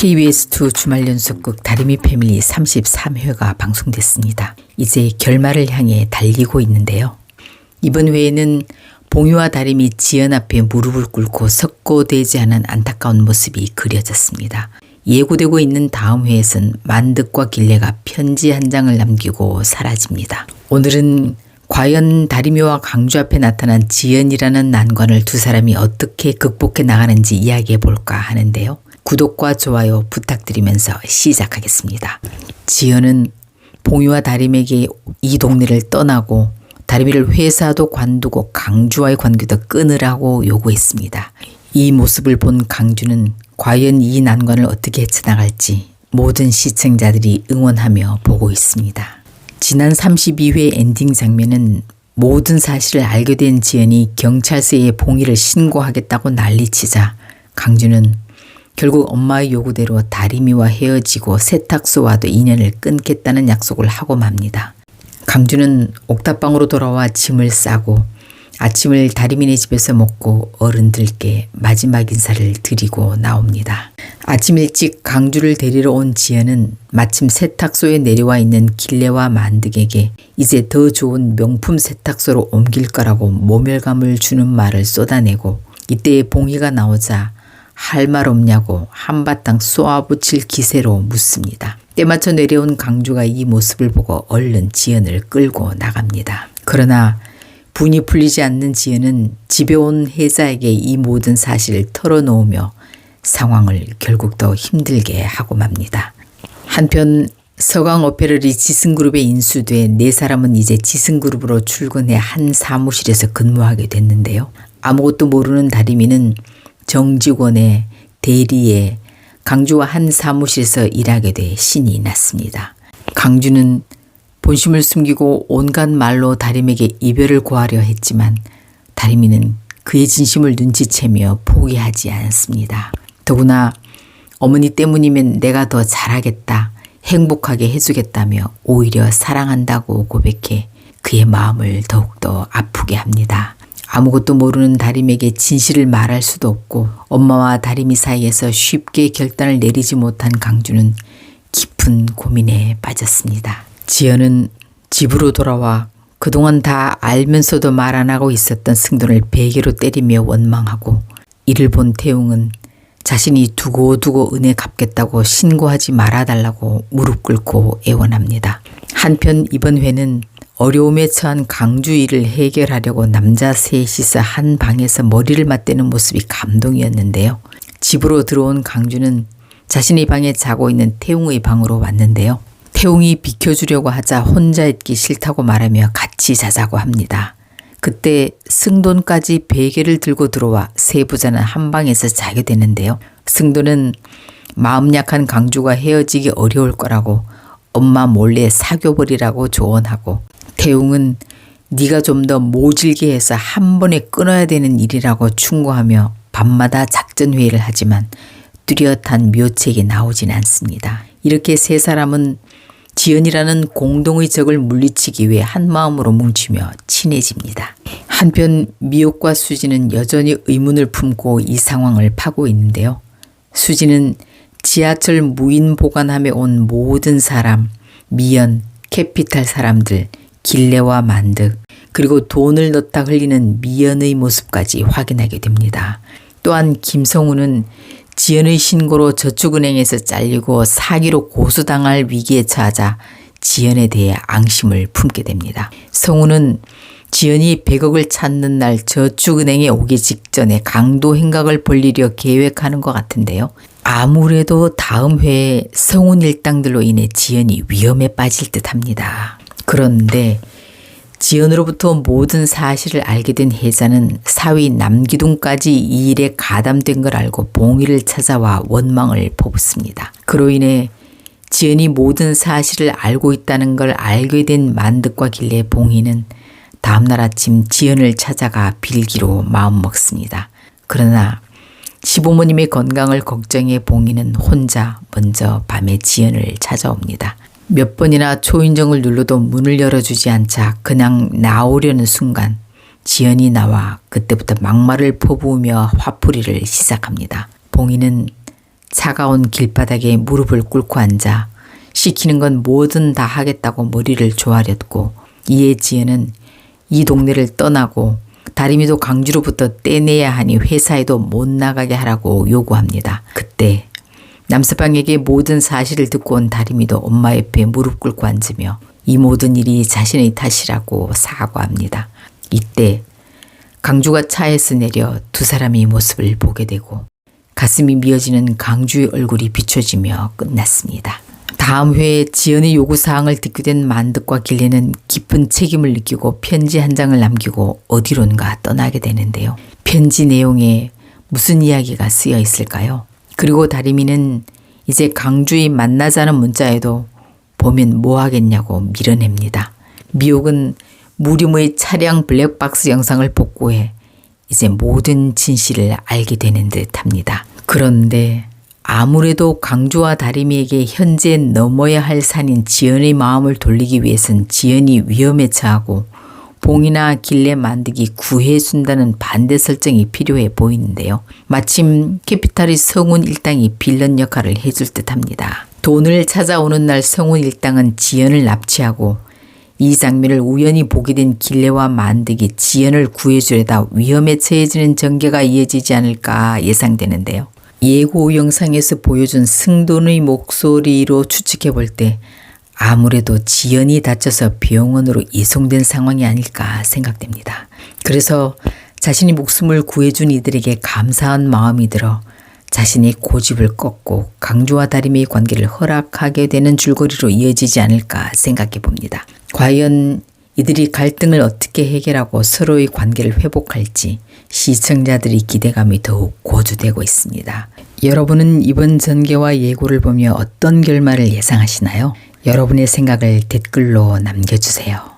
KBS2 주말 연속극 다리미 패밀리 33회가 방송됐습니다. 이제 결말을 향해 달리고 있는데요. 이번 회에는 봉유와 다리미 지연 앞에 무릎을 꿇고 석고되지 않은 안타까운 모습이 그려졌습니다. 예고되고 있는 다음 회에선 만득과 길래가 편지 한 장을 남기고 사라집니다. 오늘은 과연 다리미와 강주 앞에 나타난 지연이라는 난관을 두 사람이 어떻게 극복해 나가는지 이야기해 볼까 하는데요. 구독과 좋아요 부탁드리면서 시작하겠습니다. 지연은 봉유와 다리미에게 이 동네를 떠나고 다리미를 회사도 관두고 강주와의 관계도 끊으라고 요구했습니다. 이 모습을 본 강주는 과연 이 난관을 어떻게 헤쳐나갈지 모든 시청자들이 응원하며 보고 있습니다. 지난 32회 엔딩 장면은 모든 사실을 알게 된 지연이 경찰서에 봉희를 신고하겠다고 난리치자 강주는 결국 엄마의 요구대로 다리미와 헤어지고 세탁소와도 인연을 끊겠다는 약속을 하고 맙니다. 강주는 옥탑방으로 돌아와 짐을 싸고 아침을 다리미네 집에서 먹고 어른들께 마지막 인사를 드리고 나옵니다. 아침 일찍 강주를 데리러 온 지연은 마침 세탁소에 내려와 있는 길래와 만득에게 이제 더 좋은 명품 세탁소로 옮길 거라고 모멸감을 주는 말을 쏟아내고 이때 봉희가 나오자 할 말 없냐고 한바탕 쏘아붙일 기세로 묻습니다. 때맞춰 내려온 강주가 이 모습을 보고 얼른 지연을 끌고 나갑니다. 그러나 분이 풀리지 않는 지연은 집에 온 혜자에게 이 모든 사실을 털어놓으며 상황을 결국 더 힘들게 하고 맙니다. 한편 서강 오페럴이 지승그룹에 인수돼 네 사람은 이제 지승그룹으로 출근해 한 사무실에서 근무하게 됐는데요. 아무것도 모르는 다리미는 정직원의 대리에 강주와 한 사무실에서 일하게 돼 신이 났습니다. 강주는 본심을 숨기고 온갖 말로 다리미에게 이별을 고하려 했지만 다리미는 그의 진심을 눈치채며 포기하지 않습니다. 더구나 어머니 때문이면 내가 더 잘하겠다, 행복하게 해주겠다며 오히려 사랑한다고 고백해 그의 마음을 더욱더 아프게 합니다. 아무것도 모르는 다리미에게 진실을 말할 수도 없고 엄마와 다리미 사이에서 쉽게 결단을 내리지 못한 강주는 깊은 고민에 빠졌습니다. 지연은 집으로 돌아와 그동안 다 알면서도 말 안 하고 있었던 승돈을 베개로 때리며 원망하고 이를 본 태웅은 자신이 두고두고 은혜 갚겠다고 신고하지 말아달라고 무릎 꿇고 애원합니다. 한편 이번 회는 어려움에 처한 강주 일을 해결하려고 남자 셋이서 한 방에서 머리를 맞대는 모습이 감동이었는데요. 집으로 들어온 강주는 자신의 방에 자고 있는 태웅의 방으로 왔는데요. 태웅이 비켜주려고 하자 혼자 있기 싫다고 말하며 같이 자자고 합니다. 그때 승돈까지 베개를 들고 들어와 세 부자는 한 방에서 자게 되는데요. 승돈은 마음 약한 강주가 헤어지기 어려울 거라고 엄마 몰래 사귀어버리라고 조언하고 태웅은 네가 좀 더 모질게 해서 한 번에 끊어야 되는 일이라고 충고하며 밤마다 작전회의를 하지만 뚜렷한 묘책이 나오진 않습니다. 이렇게 세 사람은 지연이라는 공동의 적을 물리치기 위해 한마음으로 뭉치며 친해집니다. 한편 미옥과 수지는 여전히 의문을 품고 이 상황을 파고 있는데요. 수지는 지하철 무인 보관함에 온 모든 사람, 미연, 캐피탈 사람들, 길래와 만득, 그리고 돈을 넣다 흘리는 미연의 모습까지 확인하게 됩니다. 또한 김성우는 지연의 신고로 저축은행에서 잘리고 사기로 고소당할 위기에 처하자 지연에 대해 앙심을 품게 됩니다. 성우는 지연이 100억을 찾는 날 저축은행에 오기 직전에 강도 행각을 벌리려 계획하는 것 같은데요. 아무래도 다음 회에 성운 일당들로 인해 지연이 위험에 빠질 듯합니다. 그런데 지연으로부터 모든 사실을 알게 된 혜자는 사위 남기둥까지 이 일에 가담된 걸 알고 봉희를 찾아와 원망을 퍼붓습니다. 그로 인해 지연이 모든 사실을 알고 있다는 걸 알게 된 만득과 길래 봉희는 다음날 아침 지연을 찾아가 빌기로 마음먹습니다. 그러나 시부모님의 건강을 걱정해 봉희는 혼자 먼저 밤에 지연을 찾아옵니다. 몇 번이나 초인종을 눌러도 문을 열어주지 않자 그냥 나오려는 순간 지연이 나와 그때부터 막말을 퍼부으며 화풀이를 시작합니다. 봉희는 차가운 길바닥에 무릎을 꿇고 앉아 시키는 건 뭐든 다 하겠다고 머리를 조아렸고, 이에 지연은 이 동네를 떠나고 다리미도 강주로부터 떼내야 하니 회사에도 못 나가게 하라고 요구합니다. 그때 남서방에게 모든 사실을 듣고 온 다리미도 엄마 옆에 무릎 꿇고 앉으며 이 모든 일이 자신의 탓이라고 사과합니다. 이때 강주가 차에서 내려 두 사람의 모습을 보게 되고 가슴이 미어지는 강주의 얼굴이 비춰지며 끝났습니다. 다음 회에 지연의 요구사항을 듣게 된 만득과 길래는 깊은 책임을 느끼고 편지 한 장을 남기고 어디론가 떠나게 되는데요. 편지 내용에 무슨 이야기가 쓰여 있을까요? 그리고 다리미는 이제 강주의 만나자는 문자에도 보면 뭐 하겠냐고 밀어냅니다. 미옥은 무림의 차량 블랙박스 영상을 복구해 이제 모든 진실을 알게 되는 듯합니다. 그런데 아무래도 강주와 다리미에게 현재 넘어야 할 산인 지연의 마음을 돌리기 위해선 지연이 위험에 처하고 봉이나 길래 만들기 구해준다는 반대 설정이 필요해 보이는데요. 마침 캐피탈의 성운 일당이 빌런 역할을 해줄 듯합니다. 돈을 찾아오는 날 성운 일당은 지연을 납치하고 이 장면을 우연히 보게 된 길래와 만득이 지연을 구해주려다 위험에 처해지는 전개가 이어지지 않을까 예상되는데요. 예고 영상에서 보여준 승돈의 목소리로 추측해 볼 때 아무래도 지연이 다쳐서 병원으로 이송된 상황이 아닐까 생각됩니다. 그래서 자신이 목숨을 구해준 이들에게 감사한 마음이 들어 자신의 고집을 꺾고 강주와 다리미의 관계를 허락하게 되는 줄거리로 이어지지 않을까 생각해 봅니다. 과연 이들이 갈등을 어떻게 해결하고 서로의 관계를 회복할지 시청자들의 기대감이 더욱 고조되고 있습니다. 여러분은 이번 전개와 예고를 보며 어떤 결말을 예상하시나요? 여러분의 생각을 댓글로 남겨주세요.